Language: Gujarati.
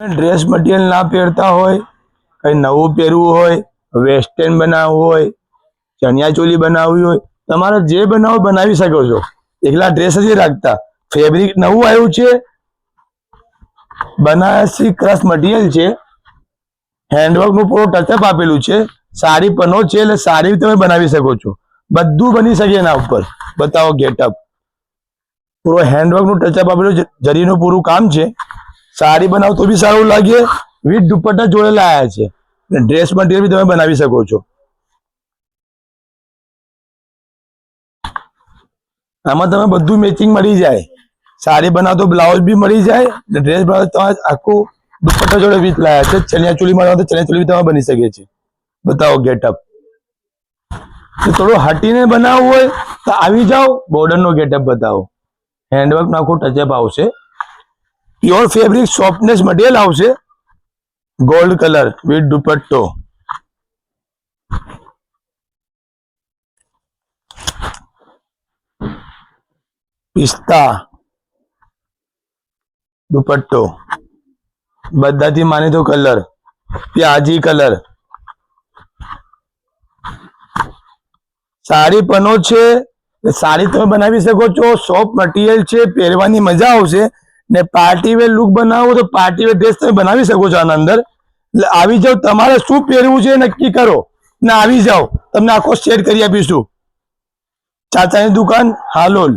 ड्रेस मटीरियल ना પહેરતા હોય, કઈ નવું પહેરવું હોય, વેસ્ટર્ન બનાવવું હોય, ચણિયા ચોલી બનાવવી હોય, તમારે જે બનાવો બનાવી શકો છો. એકલા ડ્રેસ જ રાખતા. ફેબ્રિક નવું આવ્યું છે, બનારસી ક્રશ મટીરિયલ છે, હેન્ડવર્ક નું પૂરો ટચઅપ આપેલું છે, સાડી પનો છે, એટલે સાડી તમે બનાવી શકો છો. બધું બની શકે એના ઉપર. બતાવો ગેટઅપ. પૂરો હેન્ડવર્ક નું ટચઅપ આપેલું જરીનું પૂરું કામ છે. સાડી બનાવો તો બી સારું લાગે. વિથ દુપટ્ટા જોડે લાયા છે. ડ્રેસ મટીરિયલ બી તમે બનાવી શકો છો. આમાં તમે બધું મેચિંગ મળી જાય. સાડી બનાવો તો બ્લાઉઝ બી મળી જાય, ડ્રેસ બનાવો તો આખું દુપટ્ટા જોડે વિથ લાયા છે. ચણિયા ચોલી બનાવો તો ચણિયા ચોલી બી તમે બની શકે છે. બતાવો ગેટઅપ. થોડું હટીને બનાવવું હોય તો આવી જાઓ, બોર્ડર નો ગેટઅપ બતાવો. હેન્ડવર્ક નો આખું ટચઅપ આવશે. પ્યોર ફેબ્રિક સોફ્ટનેસ મટીરિયલ આવશે. Gold colour with dupatta. પિસ્તા દુપટ્ટો. બધાથી માનીતો કલર પ્યાજી કલર. સાડી પનો છે, સાડી તમે બનાવી શકો છો. સોફ્ટ મટીરિયલ છે, પહેરવાની મજા આવશે. ને પાર્ટી વેર લુક બનાવો તો પાર્ટી વેર ડ્રેસ તમે બનાવી શકો છો આના અંદર. એટલે આવી જાઓ, તમારે શું પહેરવું છે નક્કી કરો ને આવી જાઓ, તમને આખો સેટ કરી આપીશું. ચાચાની દુકાન, હાલોલ.